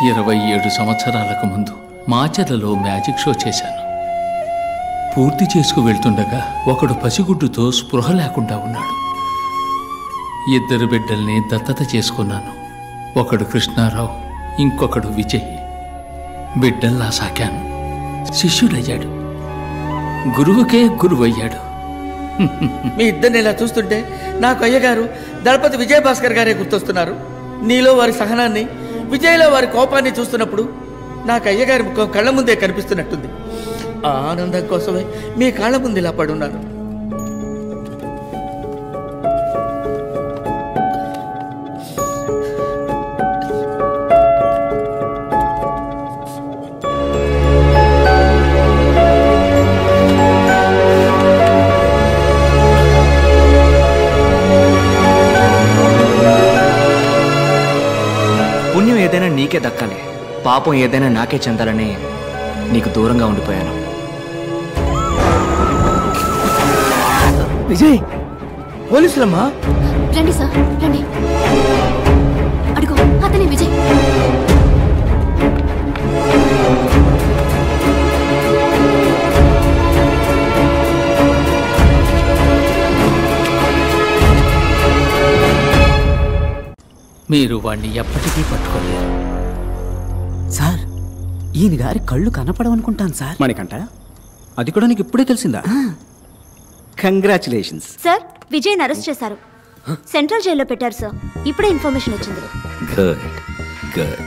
27 సంవత్సరాలకు ముందు మాచర్లలో magic show చేశాను. పూర్తి చేసుకు వెళ్తుండగా ఒకడు పసిగుడ్డుతో స్పృహ లేకుండా ఉన్నాడు. 2 బిడ్డల్ని దత్తత చేసుకున్నాను. ఒకడు కృష్ణారావు, ఇంకొకడు విజయ్. బిడ్డల్లా సాకాను. శిష్యుడయ్యాడు, గురువుకే గురువయ్యాడు. మీ ఇద్దరిని ఇలా చూస్తుంటే నాకు అయ్యగారు దళపతి విజయభాస్కర్ గారే గుర్తొస్తున్నారు. నీలో వారి సహనాన్ని, విజయ్లో వారి కోపాన్ని చూస్తున్నప్పుడు నాకు అయ్యగారి ముఖం కళ్ళ ముందే కనిపిస్తున్నట్టుంది. ఆ ఆనందం కోసమే మీ కాళ్ళ ముందు ఇలా పడున్నాను. పుణ్యం ఏదైనా నీకే దక్కాలి, పాపం ఏదైనా నాకే చెందాలని నీకు దూరంగా ఉండిపోయాను. విజయ్, పోలీసులమ్మా. రండి సార్, రండి. అడుగు, అతనే విజయ్. మీరు వాణ్ణి ఎప్పటికీ పట్టుకోలేరు. సార్, ఈయన గారి కళ్ళు కనపడవనుకుంటాను సార్. మణికంఠ, అది కూడా నీకు ఇప్పుడే తెలిసిందా? కంగ్రాచులేషన్స్ సార్, విజయ్ని అరెస్ట్ చేశారు. సెంట్రల్ జైల్లో పెట్టారు సార్. ఇప్పుడే ఇన్ఫర్మేషన్ వచ్చింది. Good good.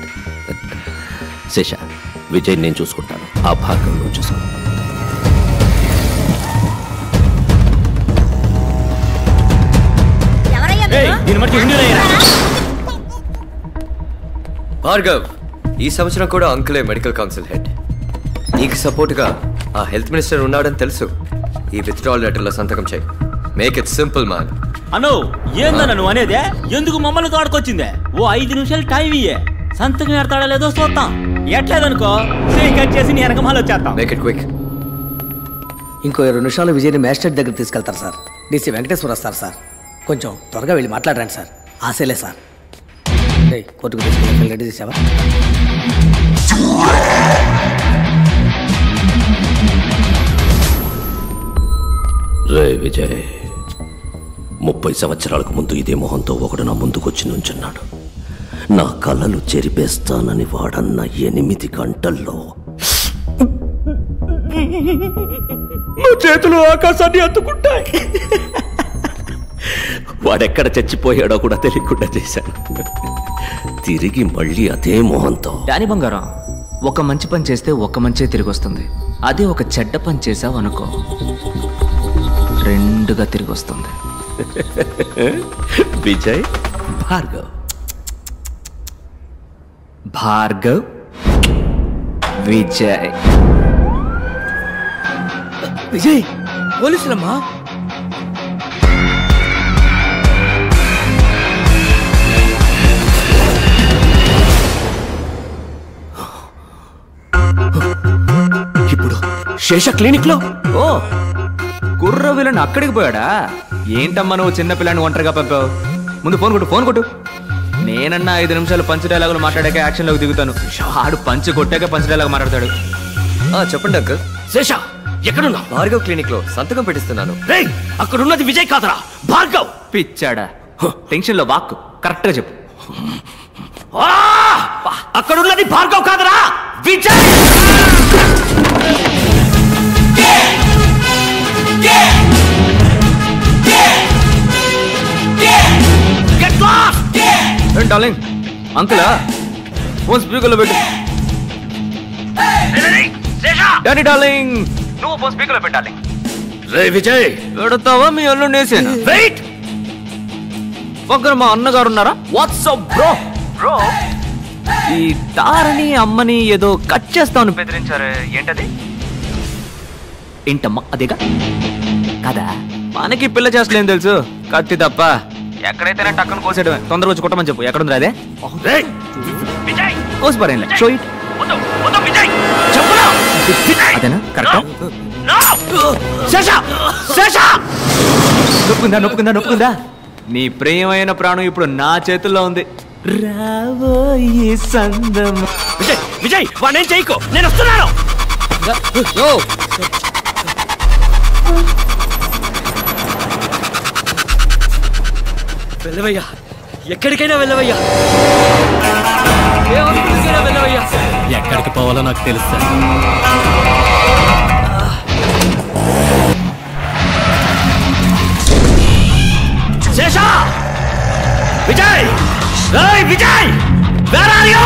శేష, విజయ్ నేను చూసుకుంటాను. ఆ భాగం నువ్వు చూసుకో. భార్గవ్, ఈ సంవత్సరం కూడా అంకులే మెడికల్ కౌన్సిల్ హెడ్. నీకు సపోర్ట్గా ఆ హెల్త్ మినిస్టర్ ఉన్నాడని తెలుసు. ఈ విత్డ్రాల్ లెటర్లో సంతకం చేయి. Make it simple man. అను, ఏందన్న నువ్వు అనేదే? ఎందుకు మమ్మల్ని తోడుకొచ్చిందే? ఓ 5 నిమిషాలు టైం ఇయ్యే, సంతకం ఎడతాడా లేదో చూద్దాం. ఎట్లేదనుకో కట్ చేసి నీ వెనక మళ్ళీ వచ్చేస్తాం. Make it quick. ఇంకో 2 నిమిషాలు విజయ్ని మ్యాజిస్ట్రేట్ దగ్గర తీసుకెళ్తారు సార్. డీసీ వెంకటేశ్వర వస్తారు సార్. కొంచెం త్వరగా వెళ్ళి మాట్లాడరండి సార్. ఆశలే సార్. కోర్టుకు తీసుకెళ్ళి రెడీ చేసావా? రే విజయ్, 30 సంవత్సరాలకు ముందు ఇదే మొహంతో ఒకడు నా ముందుకొచ్చి నుంచున్నాడు. నా కళ్ళలు చెరిపేస్తానని వాడన్న 8 గంటల్లో నా చేతులు ఆకాశాన్ని అందుకుంటాయి. వాడెక్కడ చచ్చిపోయాడో కూడా తెలియకుండా చేశాను. తిరిగి మళ్ళీ అదే మొహంతో. డాని బంగారం, ఒక మంచి పని చేస్తే ఒక మంచే తిరిగి వస్తుంది. అదే ఒక చెడ్డ పని చేసావు అనుకో, 2గా తిరిగి వస్తుంది. విజయ్, భార్గవ్. భార్గవ్, విజయ్. విజయ్, పోలీసులమ్మా. ఇప్పుడు శేష క్లినిక్ లో. ఓ, కుర్ర విలన్ అక్కడికి పోయాడా? ఏంటమ్మా నువ్వు చిన్న పిల్లని ఒంటరిగా పంపావు? ముందు ఫోన్ కొట్టు. నేనన్నా 5 నిమిషాలు పంచ్ డైలాగులు మాట్లాడాక యాక్షన్లోకి దిగుతాను. ఆడు పంచ్ కొట్టాక పంచ్ డైలాగ్ మాట్లాడతాడు. చెప్పండి అంకుల్. శేష, ఎక్కడున్నా? భార్గవ్ క్లినిక్ లో సంతకం పెట్టిస్తున్నాను. అక్కడున్నది విజయ్ కాదరా, భార్గవ్. పిచ్చాడా? టెన్షన్ లో వాక్కు కరెక్ట్ గా చెప్పు. అక్కడున్నది భార్గవ్ కాదరా, విజయ్. డార్లింగ్, అంకులా ఫోన్ స్పీకర్ లో పెట్టు. డాడీ డార్లింగ్, నువ్వు ఫోన్ స్పీకర్ లో పెట్టాలి. రే విజయ్, పెడతావా మీ అల్లు నేసేనా? వెయిట్, పక్కన మా అన్నగారు ఉన్నారా? WhatsApp bro. ఈ తారని అమ్మని ఏదో కట్ చేస్తాను బెదిరించారే, ఏంటది? ఏంటమ్మా అదేగా కదా? మనకి పిల్ల చేస్తలేం తెలుసు, కత్తి తప్ప. ఎక్కడైతేనే టక్కన కోసేయడమే. తొందరగా వచ్చి కొట్టమని చెప్పు. ఎక్కడుంది అదే? కోసిపారేం షో ఇట్. అదేనా కరెక్ట్? నొప్పుకుందా? నీ ప్రియమైన ప్రాణం ఇప్పుడు నా చేతుల్లో ఉంది. రాబోయే సందం. విజయ్ విజయ్ వాడేం చేయకు, నేను వస్తున్నాను. వెళ్ళవయ్యా, ఎక్కడికైనా వెళ్ళవయ్యా, ఏ హాస్పిటల్కైనా వెళ్ళవయ్యా. ఎక్కడికి పోవాలో నాకు తెలుసు. శేషా, విజయ్, ఏయ్ Vijay, where are you?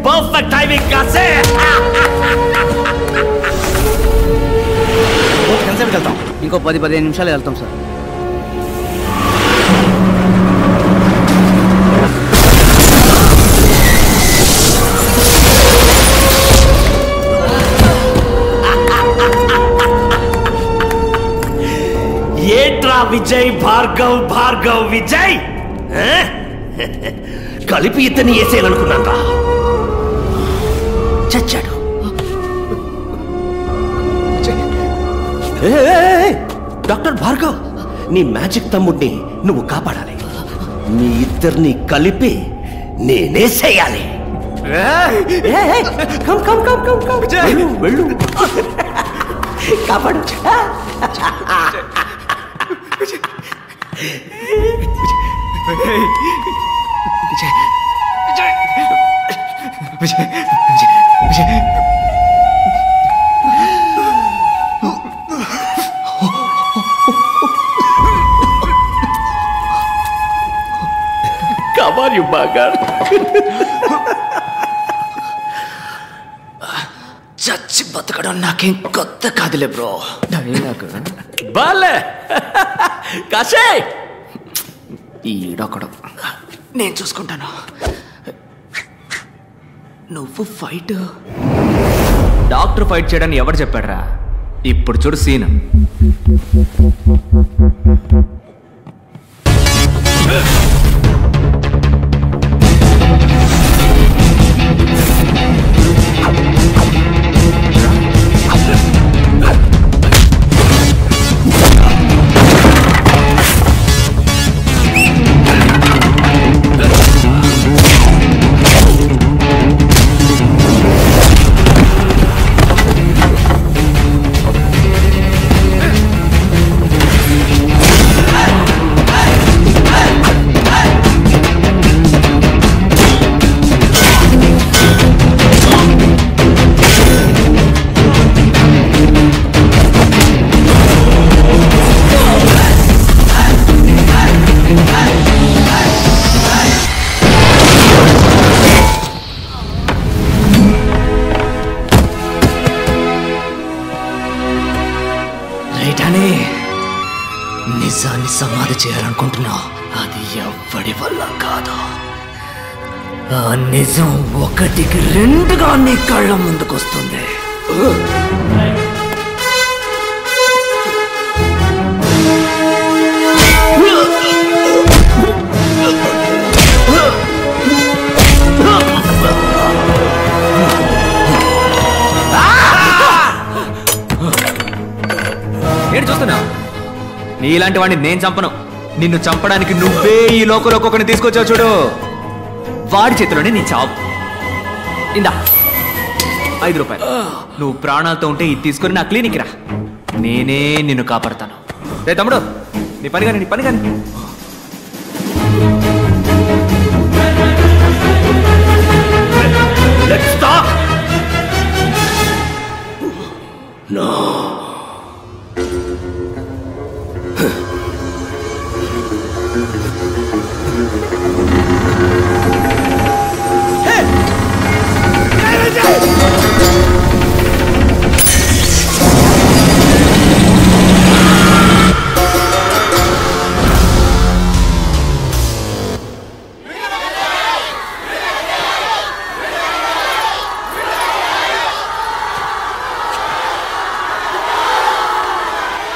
Perfect timing, Kase! ఎంతసేపు వెళ్తాం? ఇంకో 10-15 నిమిషాలు వెళ్తాం సార్. ఏట్రా విజయ్, భార్గవ్ భార్గవ్ విజయ్ కలిపి ఇతన్ని వేసేయాలనుకున్నాను. చచ్చాడు. డాక్టర్ భార్గవ్, నీ మ్యాజిక్ తమ్ముడిని నువ్వు కాపాడాలి. నీ ఇద్దరిని కలిపి నేనేసేయాలి. వెళ్ళు కాపాడు. Come on, you bugger. చచ్చి బతకడం నాకేం కొత్త కాదులే బ్రో. బాలే కాశే, ఈడొకడు, నేను చూసుకుంటాను. నువ్వు ఫైట్. డాక్టర్ ఫైట్ చేయడానికి ఎవరు చెప్పాడరా? ఇప్పుడు చూడు సీన్. ఏది చేయాలనుకుంటున్నా అది ఎవ్వడి వల్ల కాదు. ఆ నిజం ఒకటికి రెండుగా నీ కళ్ళ ముందుకొస్తుంది. నేను చూస్తున్నా నీలాంటి వాడిని నేను చంపను. నిన్ను చంపడానికి నువ్వే ఈ లోకంలోకి ఒకరిని తీసుకొచ్చావు చూడు. వాడి చేతిలోనే నీ చావు. ఇందా 5 రూపాయలు. నువ్వు ప్రాణాలతో ఉంటే ఇది తీసుకొని నా క్లినిక్ రా, నేనే నిన్ను కాపాడతాను. రే తమ్ముడు, నీ పని కానీ, నీ పని కానీ. Let's talk. No.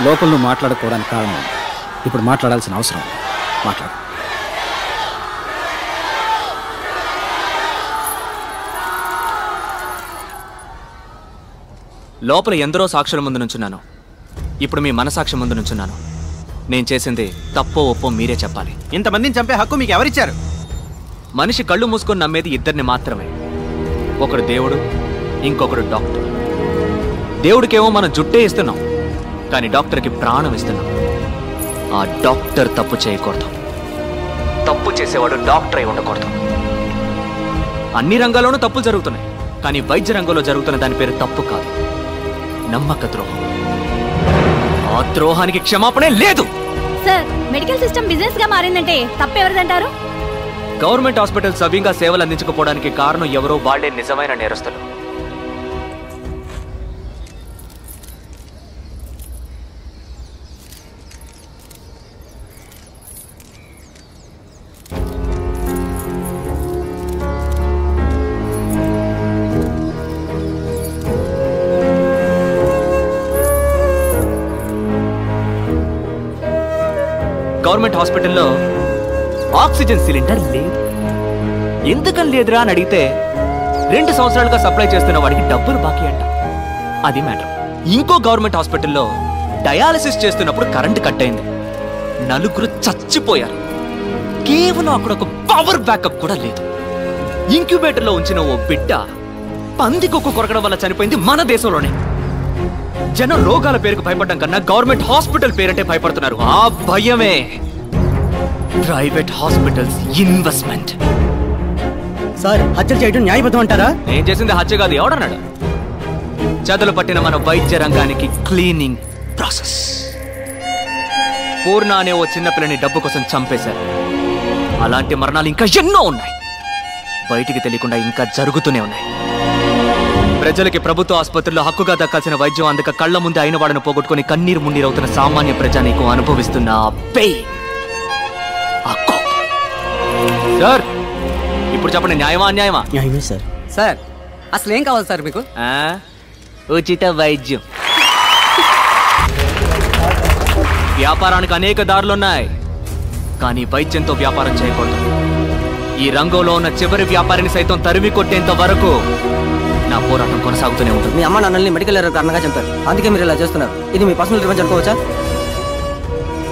లోపల నువ్వు మాట్లాడుకోవడానికి కారణం ఇప్పుడు మాట్లాడాల్సిన అవసరం. మాట్లాడు. లోపల ఎందరో సాక్షుల ముందు నుంచున్నాను, ఇప్పుడు మీ మనసాక్షి ముందు నుంచున్నాను. నేను చేసింది తప్పో ఒప్పో మీరే చెప్పాలి. ఇంతమందిని చంపే హక్కు మీకు ఎవరిచ్చారు? మనిషి కళ్ళు మూసుకొని నమ్మేది ఇద్దరిని మాత్రమే. ఒకడు దేవుడు, ఇంకొకడు డాక్టర్. దేవుడికేమో మనం జుట్టే ఇస్తున్నాం, కానీ డాక్టర్కి ప్రాణం ఇస్తున్నాం. ఆ డాక్టర్ తప్పు చేయకూడదు, తప్పు చేసేవాడు డాక్టర్ అయి ఉండకూడదు. అన్ని రంగాల్లోనూ తప్పులు జరుగుతున్నాయి, కానీ వైద్య రంగంలో జరుగుతున్న దాని పేరు తప్పు కాదు, నమ్మక ద్రోహం. ఆ ద్రోహానికి క్షమాపణే లేదు. సార్, మెడికల్ సిస్టమ్ బిజినెస్ గా మారిందంటే తప్పెవరిదంటారు? గవర్నమెంట్ హాస్పిటల్ సవ్యంగా సేవలు అందించకపోవడానికి కారణం ఎవరో వాళ్లే నిజమైన నేరస్తులు. గవర్నమెంట్ హాస్పిటల్లో ఆక్సిజన్ సిలిండర్ లేదు. ఎందుకని లేదురా అని అడిగితే 2 సంవత్సరాలుగా సప్లై చేస్తున్న వాడికి డబ్బులు బాకీ అంట. అది మ్యాటర్. ఇంకో గవర్నమెంట్ హాస్పిటల్లో డయాలసిస్ చేస్తున్నప్పుడు కరెంటు కట్ అయింది, 4 చచ్చిపోయారు. కేవలం అక్కడ ఒక పవర్ బ్యాకప్ కూడా లేదు. ఇంక్యుబేటర్లో ఉంచిన ఓ బిడ్డ పందికొక్కు కొరకడం వల్ల చనిపోయింది మన దేశంలోనే. జనం రోగాల పేరుకు భయపడడం కన్నా గవర్నమెంట్ హాస్పిటల్ పేరంటే భయపడుతున్నారు. ఆ భయమే ప్రైవేట్ హాస్పిటల్స్ ఇన్వెస్ట్మెంట్. సార్, హత్యలు చేయడం న్యాయబద్ధం అంటారా? నేను చేసింది హత్య కాదు, ఎవడన్నాడు? చదులు పట్టిన మన వైద్య రంగానికి క్లీనింగ్ ప్రాసెస్. పూర్ణ అనే ఓ చిన్నపిల్లని డబ్బు కోసం చంపేశారు. అలాంటి మరణాలు ఇంకా ఎన్నో ఉన్నాయి, బయటికి తెలియకుండా ఇంకా జరుగుతూనే ఉన్నాయి. ప్రజలకి ప్రభుత్వ ఆసుపత్రుల్లో హక్కుగా దక్కాల్సిన వైద్యం అందక కళ్ల ముందే అయిన వాడిని పోగొట్టుకుని కన్నీరు మున్నీరవుతున్న సామాన్య ప్రజానీకు అనుభవిస్తున్న సార్, ఇప్పుడు చెప్పండి, న్యాయమా అన్యాయమా? న్యాయమే సార్. సార్, అసలు ఏం కావాలి సార్ మీకు? ఉచిత వైద్యం. వ్యాపారానికి అనేక దారులున్నాయి, కానీ వైద్యంతో వ్యాపారం చేయకూడదు. ఈ రంగంలో ఉన్న చివరి వ్యాపారిని సైతం తరిమి కొట్టేంత వరకు నా పోరాటం కొనసాగుతూనే ఉంటుంది. మీ అమ్మ నాన్నల్ని మెడికల్ ఎర్రర్ కారణంగా చంపారు, అందుకే మీరు ఇలా చేస్తున్నారు. ఇది మీ పర్సనల్ రివెంజ్ అనుకోవచ్చా?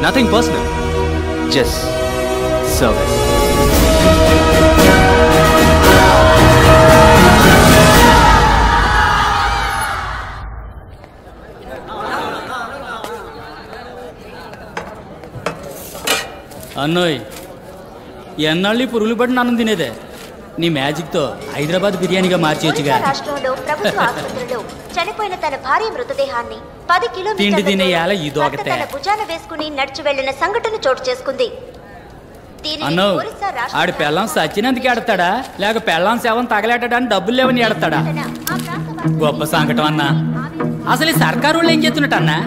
Nothing personal, just service. అన్నోయ్, ఎన్నాళ్ళు పురుగులు పడిన అన్నం తినేదే? నీ మ్యాజిక్ తో హైదరాబాద్ బిర్యానీగా మార్చేయచ్చుగా. రాష్ట్రంలో ప్రభుత్వ ఆసుపత్రిలో చనిపోయిన తన భార్య మృతదేహాన్ని 10 కిలోమీటర్ల తన భుజాన వేసుకుని నడిచి వెళ్లిన సంఘటన చోటు చేసుకుంది. అన్నో, ఆడి పెళ్ళాం సచ్చినందుకు ఎడతాడా లేక పెళ్ళాం సేవం తగలేటడానికి డబ్బులు లేవని ఎడతాడా? గొప్ప సంకటం అన్నా. అసలు ఈ సర్కారు వాళ్ళు ఏం చేస్తున్నట్టు అన్నా?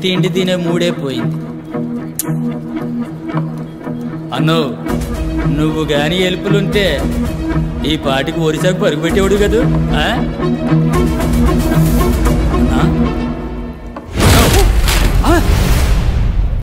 తిండి తినే మూడే పోయింది. అన్నో నువ్వు గాని ఎలుపులుంటే ఈ పాటికి ఒరిసాకు పరుగు పెట్టేవాడు కదూ.